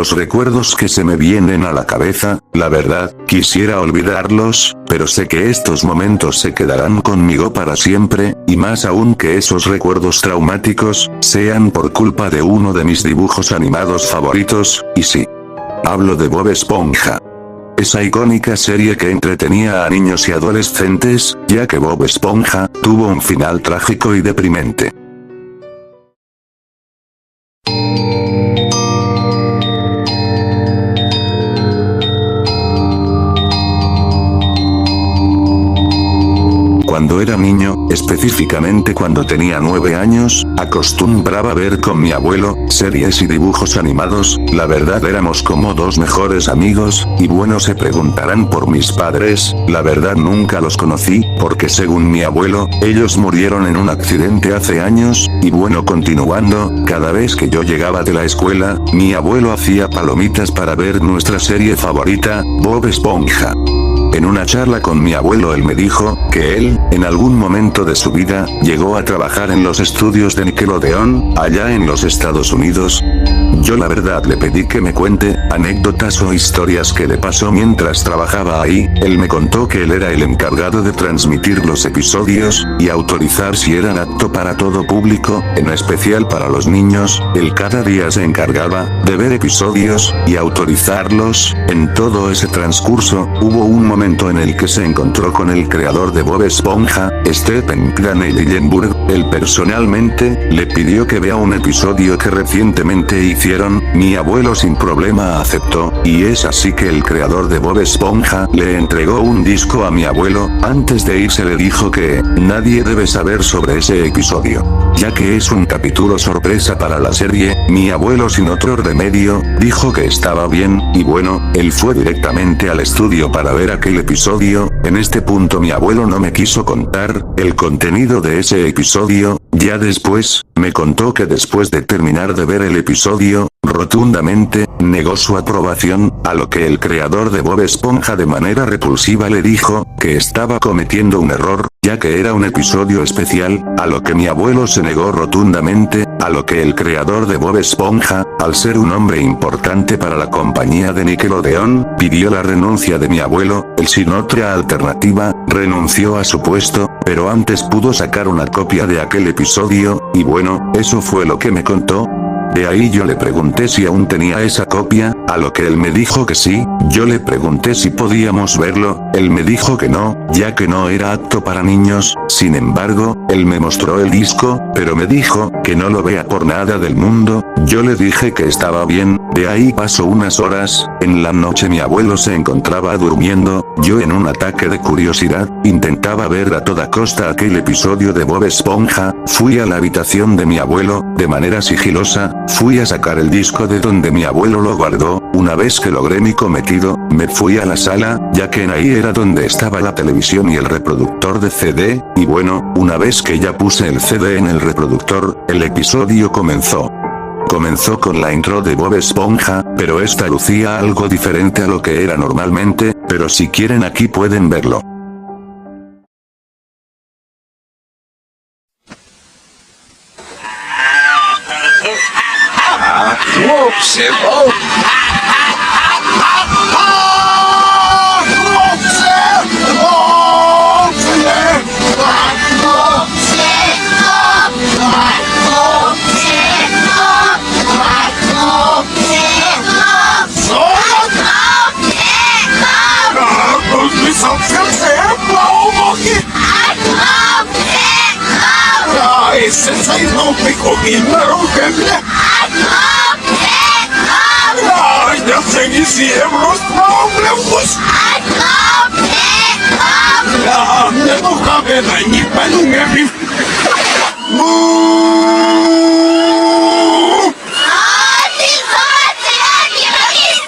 los recuerdos que se me vienen a la cabeza, la verdad, quisiera olvidarlos, pero sé que estos momentos se quedarán conmigo para siempre, y más aún que esos recuerdos traumáticos, sean por culpa de uno de mis dibujos animados favoritos, y sí. Hablo de Bob Esponja. Esa icónica serie que entretenía a niños y adolescentes, ya que Bob Esponja tuvo un final trágico y deprimente. Cuando era niño, específicamente cuando tenía 9 años, acostumbraba ver con mi abuelo series y dibujos animados. La verdad éramos como dos mejores amigos, y bueno, se preguntarán por mis padres, la verdad nunca los conocí, porque según mi abuelo, ellos murieron en un accidente hace años, y bueno, continuando, cada vez que yo llegaba de la escuela, mi abuelo hacía palomitas para ver nuestra serie favorita, Bob Esponja. En una charla con mi abuelo él me dijo, que él, en algún momento de su vida, llegó a trabajar en los estudios de Nickelodeon, allá en los Estados Unidos. Yo la verdad le pedí que me cuente, anécdotas o historias que le pasó mientras trabajaba ahí. Él me contó que él era el encargado de transmitir los episodios, y autorizar si eran apto para todo público, en especial para los niños. Él cada día se encargaba, de ver episodios, y autorizarlos. En todo ese transcurso, hubo un momento en el que se encontró con el creador de Bob Esponja, Stephen Hillenburg. Él personalmente, le pidió que vea un episodio que recientemente hicieron. Mi abuelo sin problema aceptó, y es así que el creador de Bob Esponja le entregó un disco a mi abuelo. Antes de irse le dijo que nadie debe saber sobre ese episodio, ya que es un capítulo sorpresa para la serie. Mi abuelo sin otro remedio, dijo que estaba bien, y bueno, él fue directamente al estudio para ver aquel episodio. En este punto mi abuelo no me quiso contar el contenido de ese episodio. Ya después, me contó que después de terminar de ver el episodio, rotundamente, negó su aprobación, a lo que el creador de Bob Esponja de manera repulsiva le dijo, que estaba cometiendo un error, ya que era un episodio especial, a lo que mi abuelo se negó rotundamente, a lo que el creador de Bob Esponja, al ser un hombre importante para la compañía de Nickelodeon, pidió la renuncia de mi abuelo. Él sin otra alternativa, renunció a su puesto, pero antes pudo sacar una copia de aquel episodio, y bueno, eso fue lo que me contó. De ahí yo le pregunté si aún tenía esa copia, a lo que él me dijo que sí. Yo le pregunté si podíamos verlo, él me dijo que no, ya que no era apto para niños. Sin embargo, él me mostró el disco, pero me dijo que no lo vea por nada del mundo. Yo le dije que estaba bien. De ahí pasó unas horas. En la noche mi abuelo se encontraba durmiendo. Yo en un ataque de curiosidad, intentaba ver a toda costa aquel episodio de Bob Esponja. Fui a la habitación de mi abuelo, de manera sigilosa, fui a sacar el disco de donde mi abuelo lo guardó. Una vez que logré mi cometido, me fui a la sala, ya que en ahí era donde estaba la televisión y el reproductor de CD, y bueno, una vez que ya puse el CD en el reproductor, el episodio comenzó. Comenzó con la intro de Bob Esponja, pero esta lucía algo diferente a lo que era normalmente, pero si quieren aquí pueden verlo. Senza il nome come il marocchino. Я не съем расправлюсь. Я не нухавена, не понимаю.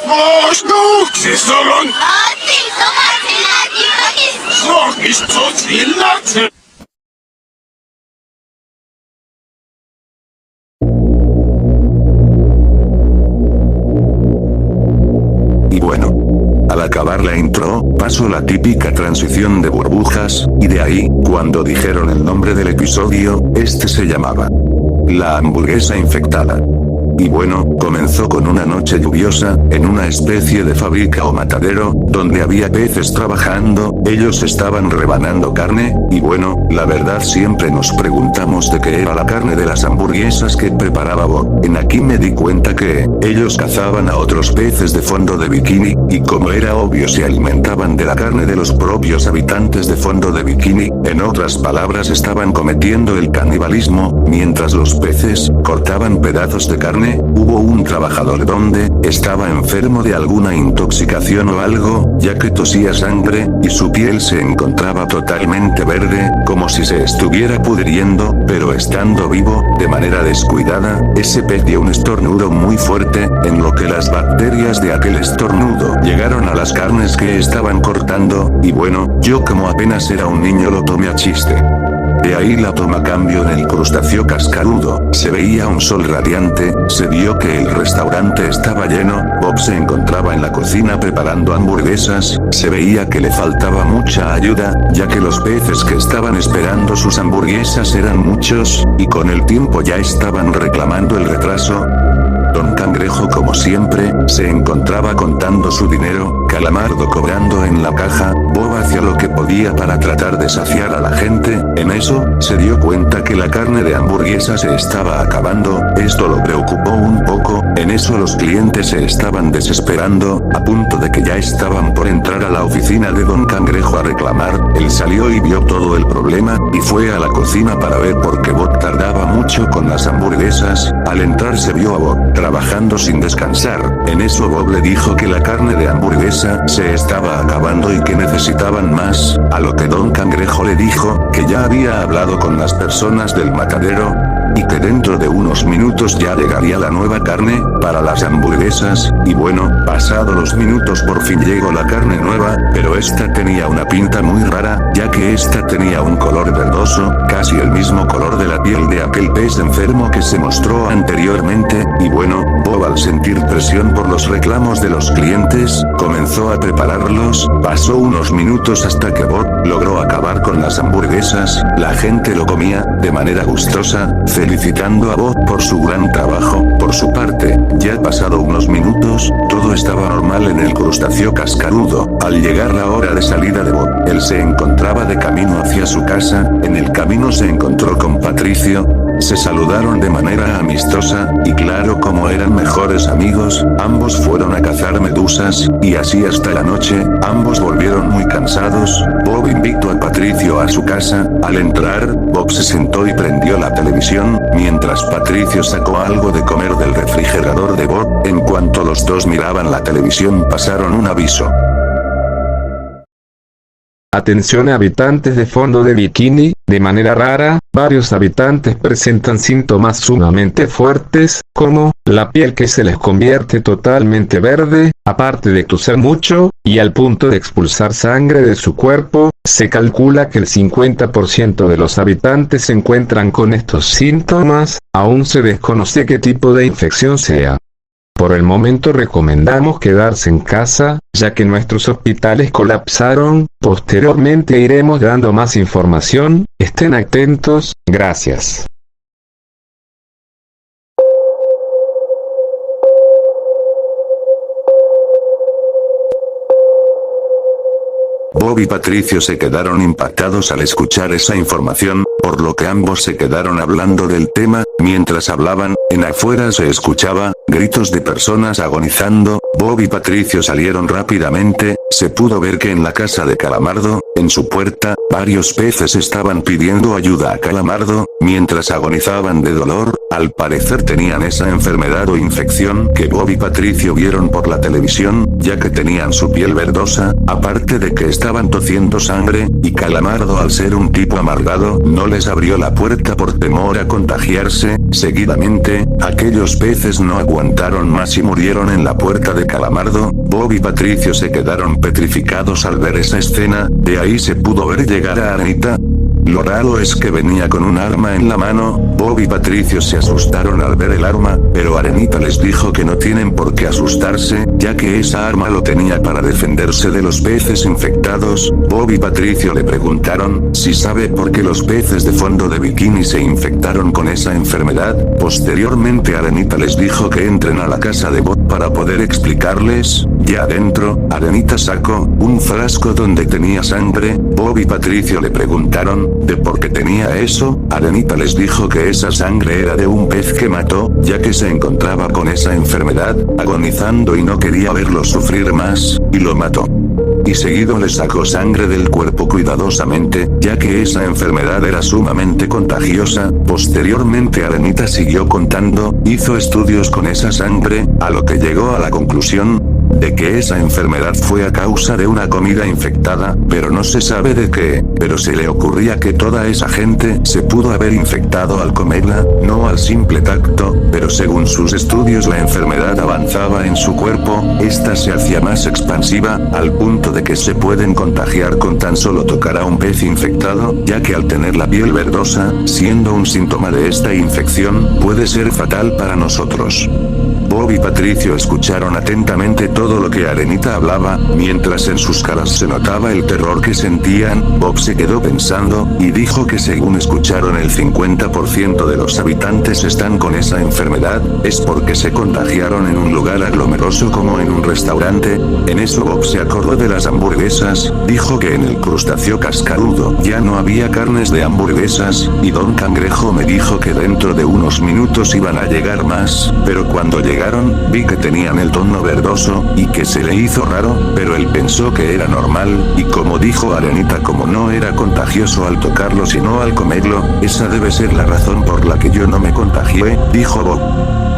Можно, сестрон. Сорок из 113. Y bueno, al acabar la intro, pasó la típica transición de burbujas, y de ahí, cuando dijeron el nombre del episodio, este se llamaba La hamburguesa infectada. y bueno, comenzó con una noche lluviosa, en una especie de fábrica o matadero, donde había peces trabajando, ellos estaban rebanando carne, y bueno, la verdad siempre nos preguntamos de qué era la carne de las hamburguesas que preparaba Bob. En aquí me di cuenta que, ellos cazaban a otros peces de fondo de bikini, y como era obvio se alimentaban de la carne de los propios habitantes de fondo de bikini, en otras palabras estaban cometiendo el canibalismo, mientras los peces, cortaban pedazos de carne, hubo un trabajador donde, estaba enfermo de alguna intoxicación o algo, ya que tosía sangre, y su piel se encontraba totalmente verde, como si se estuviera pudriendo, pero estando vivo, de manera descuidada, ese pez dio un estornudo muy fuerte, en lo que las bacterias de aquel estornudo llegaron a las carnes que estaban cortando, y bueno, yo como apenas era un niño lo tomé a chiste. De ahí la toma cambio en el crustáceo cascarudo, se veía un sol radiante, se vio que el restaurante estaba lleno, Bob se encontraba en la cocina preparando hamburguesas, se veía que le faltaba mucha ayuda, ya que los peces que estaban esperando sus hamburguesas eran muchos, y con el tiempo ya estaban reclamando el retraso. Don Cangrejo como siempre, se encontraba contando su dinero, Calamardo cobrando en la caja, Bob hacía lo que podía para tratar de saciar a la gente, en eso, se dio cuenta que la carne de hamburguesa se estaba acabando, esto lo preocupó un poco, en eso los clientes se estaban desesperando, a punto de que ya estaban por entrar a la oficina de Don Cangrejo a reclamar, él salió y vio todo el problema, y fue a la cocina para ver por qué Bob tardaba mucho con las hamburguesas, al entrar se vio a Bob trabajando sin descansar, en eso Bob le dijo que la carne de hamburguesa se estaba acabando y que necesitaban más, a lo que Don Cangrejo le dijo, que ya había hablado con las personas del matadero, y que dentro de unos minutos ya llegaría la nueva carne, para las hamburguesas, y bueno, pasados los minutos por fin llegó la carne nueva, pero esta tenía una pinta muy rara, ya que esta tenía un color verdoso, casi el mismo color de la piel de aquel pez enfermo que se mostró anteriormente, y bueno, Bob al sentir presión por los reclamos de los clientes, comenzó a prepararlos, pasó unos minutos hasta que Bob logró acabar con las hamburguesas, la gente lo comía, de manera gustosa, felicitando a Bob por su gran trabajo. Por su parte, ya pasado unos minutos, todo estaba normal en el crustáceo cascarudo. Al llegar la hora de salida de Bob, él se encontraba de camino hacia su casa, en el camino se encontró con Patricio, se saludaron de manera amistosa, y claro como eran mejores amigos, ambos fueron a cazar medusas, y así hasta la noche, ambos volvieron muy cansados, Bob invitó a Patricio a su casa, al entrar, Bob se sentó y prendió la televisión, mientras Patricio sacó algo de comer del refrigerador de Bob, en cuanto los dos miraban la televisión pasaron un aviso. Atención habitantes de fondo de bikini, de manera rara, varios habitantes presentan síntomas sumamente fuertes, como, la piel que se les convierte totalmente verde, aparte de toser mucho, y al punto de expulsar sangre de su cuerpo, se calcula que el 50% de los habitantes se encuentran con estos síntomas, aún se desconoce qué tipo de infección sea. Por el momento recomendamos quedarse en casa, ya que nuestros hospitales colapsaron, posteriormente iremos dando más información, estén atentos, gracias. Bob y Patricio se quedaron impactados al escuchar esa información, por lo que ambos se quedaron hablando del tema, mientras hablaban, en afuera se escuchaba, gritos de personas agonizando, Bob y Patricio salieron rápidamente, se pudo ver que en la casa de Calamardo, en su puerta, varios peces estaban pidiendo ayuda a Calamardo, mientras agonizaban de dolor, al parecer tenían esa enfermedad o infección que Bob y Patricio vieron por la televisión, ya que tenían su piel verdosa, aparte de que estaban tosiendo sangre, y Calamardo al ser un tipo amargado, no les abrió la puerta por temor a contagiarse, seguidamente, aquellos peces no aguantaron más y murieron en la puerta de Calamardo, Bob y Patricio se quedaron petrificados al ver esa escena, de ahí se pudo ver llegar a Anita. Lo raro es que venía con un arma en la mano. Bob y Patricio se asustaron al ver el arma, pero Arenita les dijo que no tienen por qué asustarse, ya que esa arma lo tenía para defenderse de los peces infectados. Bob y Patricio le preguntaron si sabe por qué los peces de fondo de bikini se infectaron con esa enfermedad. Posteriormente Arenita les dijo que entren a la casa de Bob para poder explicarles. Ya adentro, Arenita sacó un frasco donde tenía sangre. Bob y Patricio le preguntaron de por qué tenía eso. Arenita les dijo que esa sangre era de un pez que mató, ya que se encontraba con esa enfermedad, agonizando y no quería verlo sufrir más, y lo mató. Y seguido le sacó sangre del cuerpo cuidadosamente, ya que esa enfermedad era sumamente contagiosa. Posteriormente Arenita siguió contando, hizo estudios con esa sangre, a lo que llegó a la conclusión de que esa enfermedad fue a causa de una comida infectada, pero no se sabe de qué, pero se le ocurría que toda esa gente se pudo haber infectado al comerla, no al simple tacto, pero según sus estudios la enfermedad avanzaba en su cuerpo, esta se hacía más expansiva, al punto de que se pueden contagiar con tan solo tocar a un pez infectado, ya que al tener la piel verdosa, siendo un síntoma de esta infección, puede ser fatal para nosotros. Bob y Patricio escucharon atentamente todo lo que Arenita hablaba, mientras en sus caras se notaba el terror que sentían. Bob se quedó pensando, y dijo que según escucharon el 50% de los habitantes están con esa enfermedad, es porque se contagiaron en un lugar aglomeroso como en un restaurante. En eso Bob se acordó de las hamburguesas, dijo que en el crustáceo cascarudo ya no había carnes de hamburguesas, y Don Cangrejo me dijo que dentro de unos minutos iban a llegar más, pero cuando llegaron, vi que tenían el tono verdoso, y que se le hizo raro, pero él pensó que era normal, y como dijo Arenita, como no era contagioso al tocarlo sino al comerlo, esa debe ser la razón por la que yo no me contagié, dijo Bob.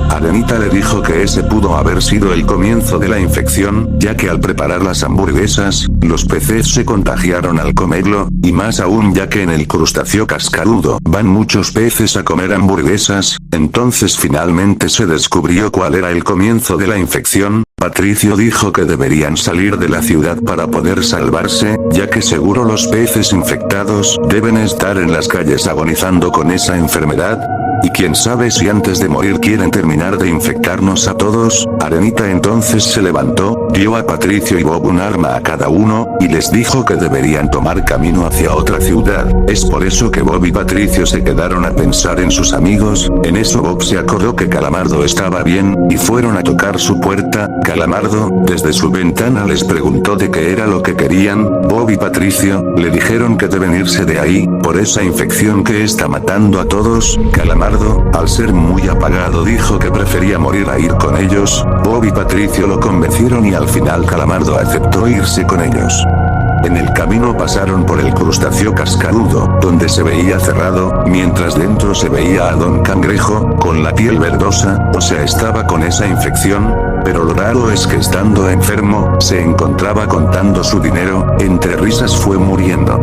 Arenita le dijo que ese pudo haber sido el comienzo de la infección, ya que al preparar las hamburguesas, los peces se contagiaron al comerlo, y más aún ya que en el crustáceo cascarudo van muchos peces a comer hamburguesas. Entonces finalmente se descubrió cuál era el comienzo de la infección. Patricio dijo que deberían salir de la ciudad para poder salvarse, ya que seguro los peces infectados deben estar en las calles agonizando con esa enfermedad. Y quién sabe si antes de morir quieren terminar de infectarnos a todos. Arenita entonces se levantó, dio a Patricio y Bob un arma a cada uno, y les dijo que deberían tomar camino hacia otra ciudad. Es por eso que Bob y Patricio se quedaron a pensar en sus amigos. En eso Bob se acordó que Calamardo estaba bien, y fueron a tocar su puerta. Calamardo, desde su ventana les preguntó de qué era lo que querían. Bob y Patricio le dijeron que deben irse de ahí, por esa infección que está matando a todos. Calamardo, al ser muy apagado, dijo que prefería morir a ir con ellos. Bob y Patricio lo convencieron y al final Calamardo aceptó irse con ellos. En el camino pasaron por el crustáceo cascarudo, donde se veía cerrado, mientras dentro se veía a Don Cangrejo, con la piel verdosa, o sea estaba con esa infección, pero lo raro es que estando enfermo, se encontraba contando su dinero, entre risas fue muriendo.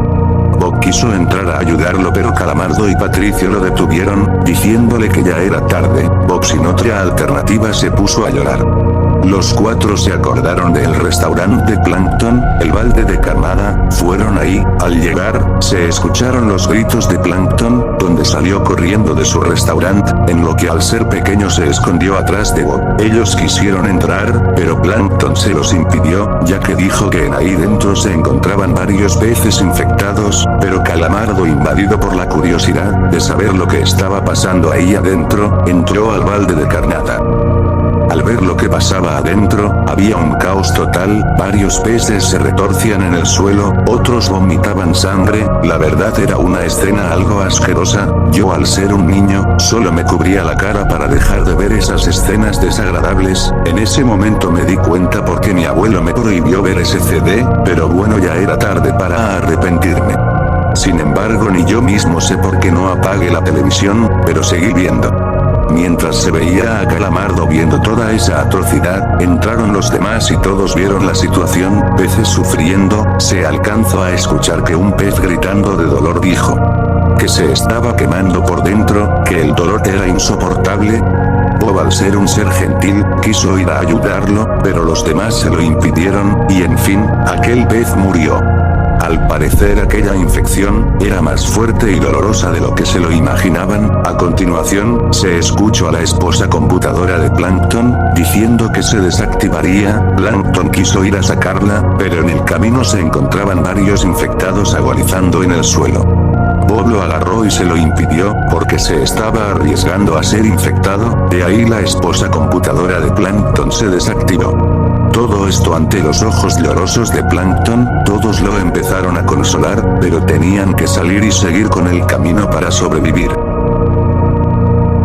Bob quiso entrar a ayudarlo pero Calamardo y Patricio lo detuvieron, diciéndole que ya era tarde. Bob sin otra alternativa se puso a llorar. Los cuatro se acordaron del restaurante de Plankton, el balde de carnada, fueron ahí. Al llegar, se escucharon los gritos de Plankton, donde salió corriendo de su restaurante, en lo que al ser pequeño se escondió atrás de Bob. Ellos quisieron entrar, pero Plankton se los impidió, ya que dijo que en ahí dentro se encontraban varios peces infectados, pero Calamardo, invadido por la curiosidad de saber lo que estaba pasando ahí adentro, entró al balde de carnada. Al ver lo que pasaba adentro, había un caos total, varios peces se retorcían en el suelo, otros vomitaban sangre, la verdad era una escena algo asquerosa. Yo al ser un niño, solo me cubría la cara para dejar de ver esas escenas desagradables. En ese momento me di cuenta porque mi abuelo me prohibió ver ese CD, pero bueno, ya era tarde para arrepentirme. Sin embargo, ni yo mismo sé por qué no apagué la televisión, pero seguí viendo. Mientras se veía a Calamardo viendo toda esa atrocidad, entraron los demás y todos vieron la situación, peces sufriendo. Se alcanzó a escuchar que un pez gritando de dolor dijo que se estaba quemando por dentro, que el dolor era insoportable. Bob, al ser un ser gentil, quiso ir a ayudarlo, pero los demás se lo impidieron, y en fin, aquel pez murió. Al parecer aquella infección era más fuerte y dolorosa de lo que se lo imaginaban. A continuación, se escuchó a la esposa computadora de Plankton, diciendo que se desactivaría. Plankton quiso ir a sacarla, pero en el camino se encontraban varios infectados agonizando en el suelo. Bob lo agarró y se lo impidió, porque se estaba arriesgando a ser infectado. De ahí la esposa computadora de Plankton se desactivó. Todo esto ante los ojos llorosos de Plankton. Todos lo empezaron a consolar, pero tenían que salir y seguir con el camino para sobrevivir.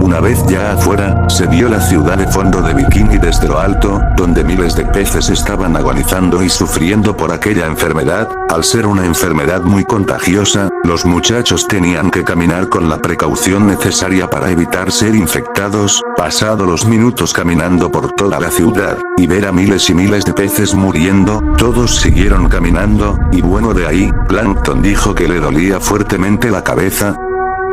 Una vez ya afuera, se vio la ciudad de Fondo de Bikini desde lo alto, donde miles de peces estaban agonizando y sufriendo por aquella enfermedad. Al ser una enfermedad muy contagiosa, los muchachos tenían que caminar con la precaución necesaria para evitar ser infectados. Pasado los minutos caminando por toda la ciudad, y ver a miles y miles de peces muriendo, todos siguieron caminando, y bueno, de ahí, Plankton dijo que le dolía fuertemente la cabeza.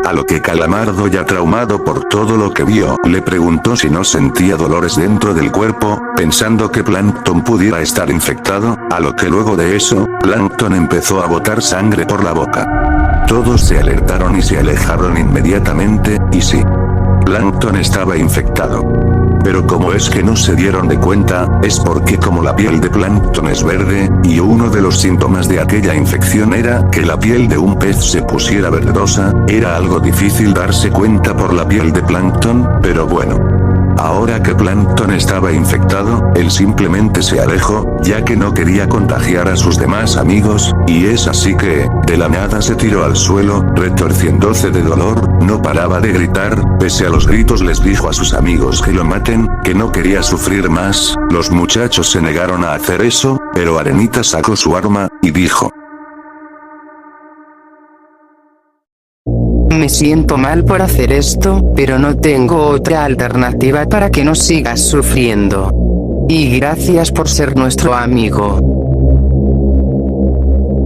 A lo que Calamardo, ya traumado por todo lo que vio, le preguntó si no sentía dolores dentro del cuerpo, pensando que Plankton pudiera estar infectado, a lo que luego de eso, Plankton empezó a botar sangre por la boca. Todos se alertaron y se alejaron inmediatamente, y sí, Plankton estaba infectado. Pero como es que no se dieron de cuenta, es porque como la piel de Plankton es verde, y uno de los síntomas de aquella infección era que la piel de un pez se pusiera verdosa, era algo difícil darse cuenta por la piel de Plankton, pero bueno. Ahora que Plankton estaba infectado, él simplemente se alejó, ya que no quería contagiar a sus demás amigos, y es así que, de la nada se tiró al suelo, retorciéndose de dolor, no paraba de gritar. Pese a los gritos les dijo a sus amigos que lo maten, que no quería sufrir más. Los muchachos se negaron a hacer eso, pero Arenita sacó su arma, y dijo: Me siento mal por hacer esto, pero no tengo otra alternativa para que no sigas sufriendo. Y gracias por ser nuestro amigo.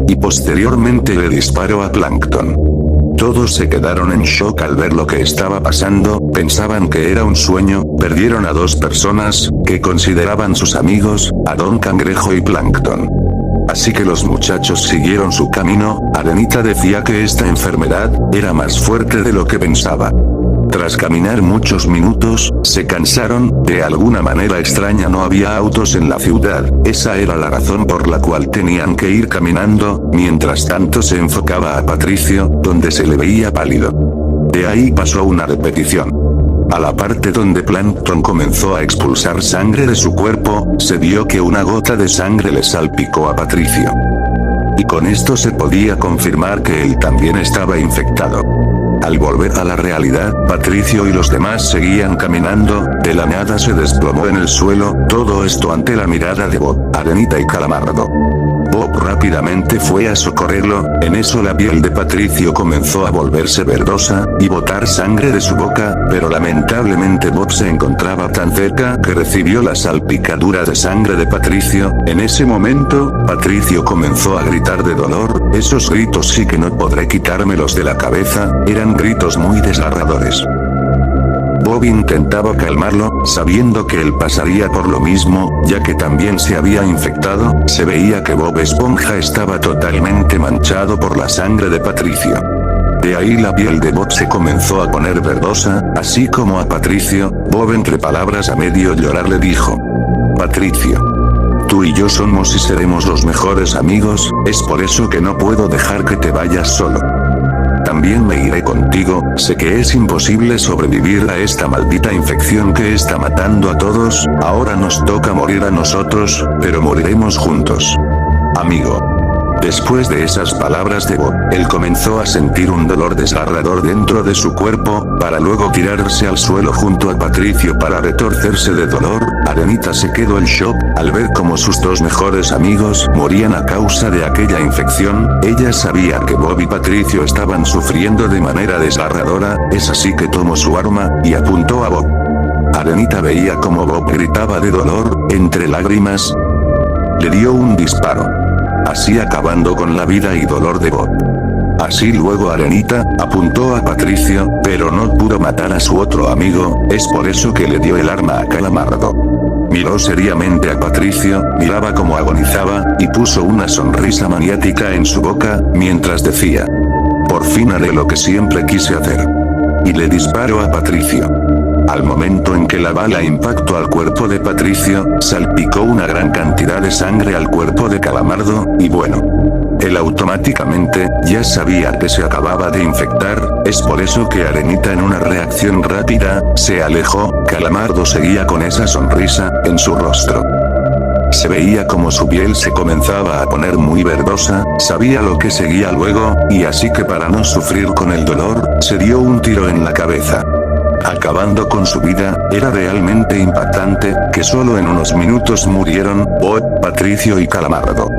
Y posteriormente le disparó a Plankton. Todos se quedaron en shock al ver lo que estaba pasando, pensaban que era un sueño, perdieron a dos personas, que consideraban sus amigos, a Don Cangrejo y Plankton. Así que los muchachos siguieron su camino. Arenita decía que esta enfermedad era más fuerte de lo que pensaba. Tras caminar muchos minutos, se cansaron. De alguna manera extraña no había autos en la ciudad. Esa era la razón por la cual tenían que ir caminando. Mientras tanto se enfocaba a Patricio, donde se le veía pálido. De ahí pasó una repetición. A la parte donde Plankton comenzó a expulsar sangre de su cuerpo, se vio que una gota de sangre le salpicó a Patricio. Y con esto se podía confirmar que él también estaba infectado. Al volver a la realidad, Patricio y los demás seguían caminando. De la nada se desplomó en el suelo, todo esto ante la mirada de Bob, Arenita y Calamardo. Bob rápidamente fue a socorrerlo. En eso la piel de Patricio comenzó a volverse verdosa, y botar sangre de su boca, pero lamentablemente Bob se encontraba tan cerca que recibió la salpicadura de sangre de Patricio. En ese momento, Patricio comenzó a gritar de dolor. Esos gritos sí que no podré quitármelos de la cabeza, eran gritos muy desgarradores. Bob intentaba calmarlo, sabiendo que él pasaría por lo mismo, ya que también se había infectado. Se veía que Bob Esponja estaba totalmente manchado por la sangre de Patricio. De ahí la piel de Bob se comenzó a poner verdosa, así como a Patricio. Bob entre palabras a medio llorar le dijo: Patricio, tú y yo somos y seremos los mejores amigos, es por eso que no puedo dejar que te vayas solo. También me iré contigo, sé que es imposible sobrevivir a esta maldita infección que está matando a todos, ahora nos toca morir a nosotros, pero moriremos juntos. Amigo. Después de esas palabras de Bob, él comenzó a sentir un dolor desgarrador dentro de su cuerpo, para luego tirarse al suelo junto a Patricio para retorcerse de dolor. Arenita se quedó en shock, al ver cómo sus dos mejores amigos morían a causa de aquella infección. Ella sabía que Bob y Patricio estaban sufriendo de manera desgarradora, es así que tomó su arma, y apuntó a Bob. Arenita veía como Bob gritaba de dolor, entre lágrimas. Le dio un disparo. Así acabando con la vida y dolor de Bob. Así luego Arenita apuntó a Patricio, pero no pudo matar a su otro amigo, es por eso que le dio el arma a Calamardo. Miró seriamente a Patricio, miraba cómo agonizaba, y puso una sonrisa maniática en su boca, mientras decía: por fin haré lo que siempre quise hacer. Y le disparó a Patricio. Al momento en que la bala impactó al cuerpo de Patricio, salpicó una gran cantidad de sangre al cuerpo de Calamardo, y bueno. Él automáticamente, ya sabía que se acababa de infectar, es por eso que Arenita en una reacción rápida, se alejó. Calamardo seguía con esa sonrisa, en su rostro. Se veía como su piel se comenzaba a poner muy verdosa, sabía lo que seguía luego, y así que para no sufrir con el dolor, se dio un tiro en la cabeza. Acabando con su vida, era realmente impactante, que solo en unos minutos murieron, Patricio y Calamardo.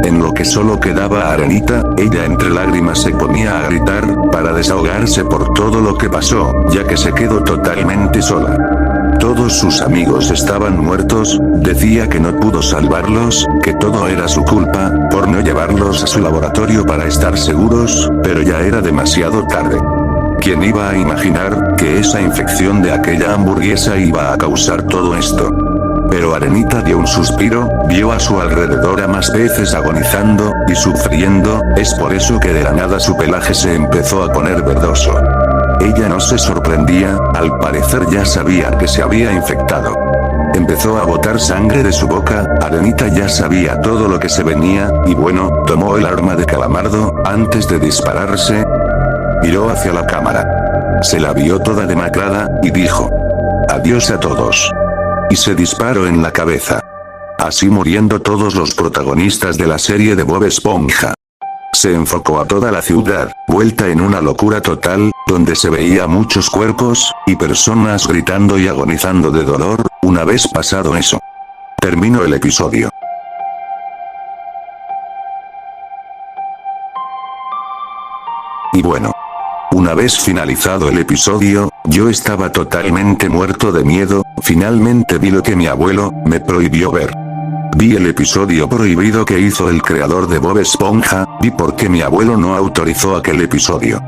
En lo que solo quedaba Arenita, ella entre lágrimas se ponía a gritar, para desahogarse por todo lo que pasó, ya que se quedó totalmente sola. Todos sus amigos estaban muertos, decía que no pudo salvarlos, que todo era su culpa, por no llevarlos a su laboratorio para estar seguros, pero ya era demasiado tarde. ¿Quién iba a imaginar que esa infección de aquella hamburguesa iba a causar todo esto? Pero Arenita dio un suspiro, vio a su alrededor a más peces agonizando, y sufriendo, es por eso que de la nada su pelaje se empezó a poner verdoso. Ella no se sorprendía, al parecer ya sabía que se había infectado. Empezó a botar sangre de su boca, Arenita ya sabía todo lo que se venía, y bueno, tomó el arma de Calamardo, antes de dispararse. Miró hacia la cámara. Se la vio toda demacrada, y dijo: adiós a todos. Y se disparó en la cabeza. Así muriendo todos los protagonistas de la serie de Bob Esponja. Se enfocó a toda la ciudad, vuelta en una locura total, donde se veía muchos cuerpos, y personas gritando y agonizando de dolor. Una vez pasado eso, terminó el episodio. Y bueno. Una vez finalizado el episodio, yo estaba totalmente muerto de miedo, finalmente vi lo que mi abuelo me prohibió ver. Vi el episodio prohibido que hizo el creador de Bob Esponja, vi por qué mi abuelo no autorizó aquel episodio.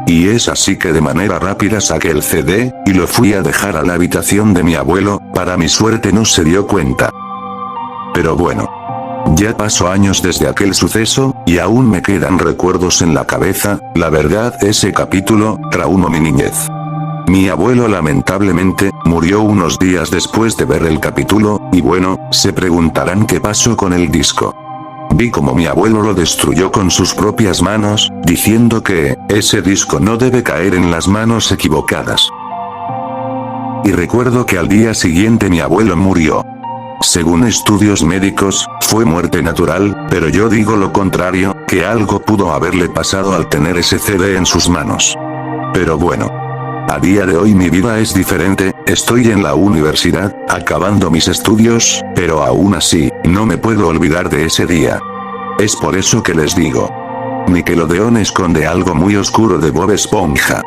Y es así que de manera rápida saqué el CD, y lo fui a dejar a la habitación de mi abuelo, para mi suerte no se dio cuenta. Pero bueno. Ya pasó años desde aquel suceso, y aún me quedan recuerdos en la cabeza, la verdad ese capítulo, traumó mi niñez. Mi abuelo lamentablemente, murió unos días después de ver el capítulo, y bueno, se preguntarán qué pasó con el disco. Vi como mi abuelo lo destruyó con sus propias manos, diciendo que, ese disco no debe caer en las manos equivocadas. Y recuerdo que al día siguiente mi abuelo murió. Según estudios médicos, fue muerte natural, pero yo digo lo contrario, que algo pudo haberle pasado al tener ese CD en sus manos. Pero bueno. A día de hoy mi vida es diferente, estoy en la universidad, acabando mis estudios, pero aún así, no me puedo olvidar de ese día. Es por eso que les digo. Nickelodeon esconde algo muy oscuro de Bob Esponja.